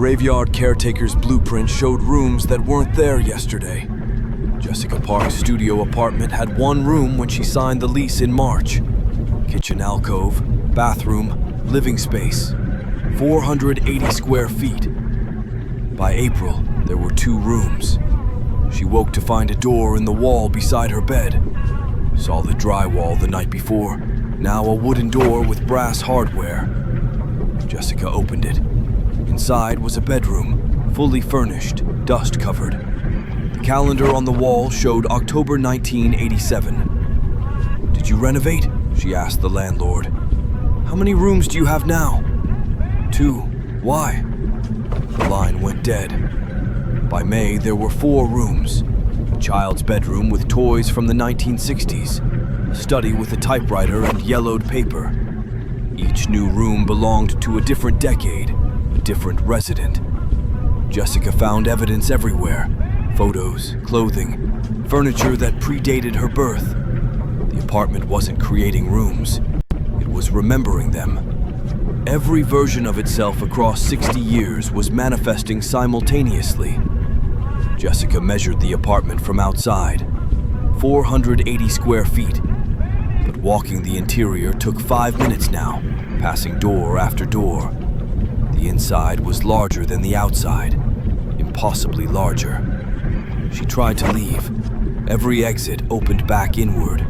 Graveyard Caretaker's blueprint showed rooms that weren't there yesterday. Jessica Park's studio apartment had one room when she signed the lease in March. Kitchen alcove, bathroom, living space, 480 square feet. By April, there were 2 rooms. She woke to find a door in the wall beside her bed. Saw the drywall the night before, now a wooden door with brass hardware. Jessica opened it. Inside was a bedroom, fully furnished, dust-covered. The calendar on the wall showed October 1987. "Did you renovate?" she asked the landlord. "How many rooms do you have now?" "2. Why?" The line went dead. By May, there were 4 rooms. A child's bedroom with toys from the 1960s, a study with a typewriter and yellowed paper. Each new room belonged to a different decade, a different resident. Jessica found evidence everywhere: photos, clothing, furniture that predated her birth. The apartment wasn't creating rooms, it was remembering them. Every version of itself across 60 years was manifesting simultaneously. Jessica measured the apartment from outside, 480 square feet. But walking the interior took 5 minutes now, passing door after door. The inside was larger than the outside, impossibly larger. She tried to leave. Every exit opened back inward.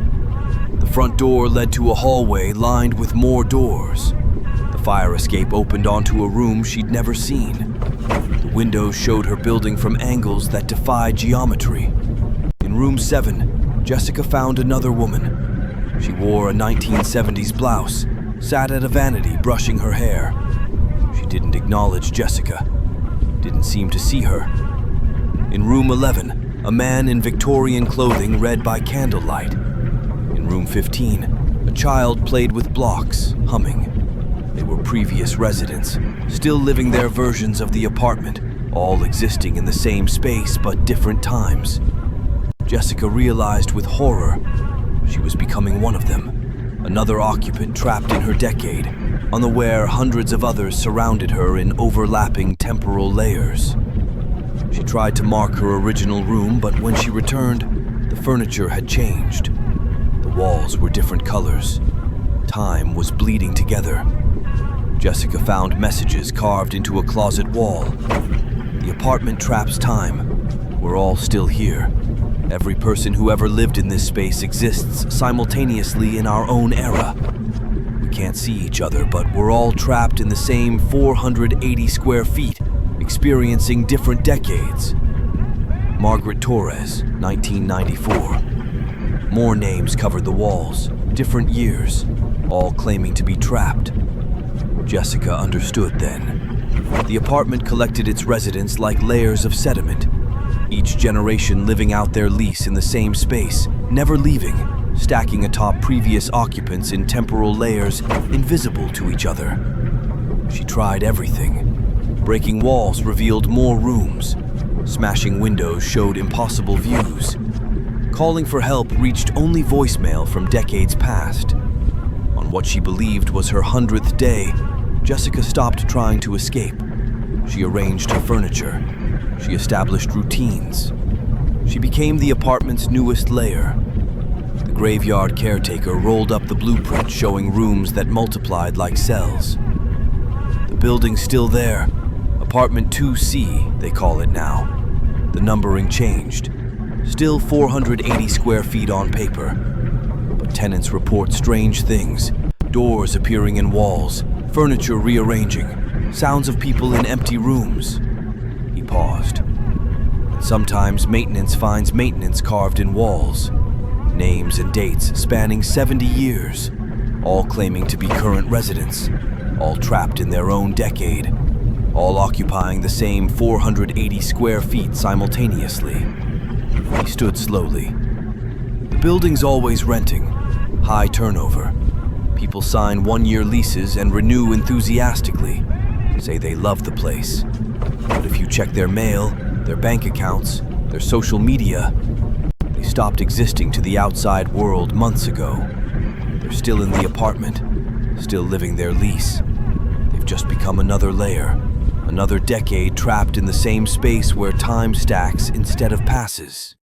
The front door led to a hallway lined with more doors. The fire escape opened onto a room she'd never seen. The windows showed her building from angles that defied geometry. In room 7, Jessica found another woman. She wore a 1970s blouse, sat at a vanity brushing her hair. She didn't acknowledge Jessica, didn't seem to see her. In room 11, a man in Victorian clothing read by candlelight. In room 15, a child played with blocks, humming. They were previous residents, still living their versions of the apartment, all existing in the same space but different times. Jessica realized with horror she was becoming one of them, another occupant trapped in her decade, unaware hundreds of others surrounded her in overlapping temporal layers. She tried to mark her original room, but when she returned, the furniture had changed. The walls were different colors. Time was bleeding together. Jessica found messages carved into a closet wall. The apartment traps time. We're all still here. Every person who ever lived in this space exists simultaneously in our own era. We can't see each other, but we're all trapped in the same 480 square feet, experiencing different decades. Margaret Torres, 1994. More names covered the walls, different years, all claiming to be trapped. Jessica understood then. The apartment collected its residents like layers of sediment, each generation living out their lease in the same space, never leaving, stacking atop previous occupants in temporal layers invisible to each other. She tried everything. Breaking walls revealed more rooms. Smashing windows showed impossible views. Calling for help reached only voicemail from decades past. On what she believed was her 100th day, Jessica stopped trying to escape. She arranged her furniture. She established routines. She became the apartment's newest layer. The Graveyard Caretaker rolled up the blueprint showing rooms that multiplied like cells. The building's still there. Apartment 2C, they call it now. The numbering changed. Still 480 square feet on paper. But tenants report strange things. Doors appearing in walls, furniture rearranging, sounds of people in empty rooms. He paused. Sometimes maintenance finds maintenance carved in walls. Names and dates spanning 70 years, all claiming to be current residents, all trapped in their own decade, all occupying the same 480 square feet simultaneously. He stood slowly. The building's always renting, high turnover. People sign 1-year leases and renew enthusiastically, say they love the place. But if you check their mail, their bank accounts, their social media, they stopped existing to the outside world months ago. They're still in the apartment, still living their lease. They've just become another layer, Another decade trapped in the same space where time stacks instead of passes.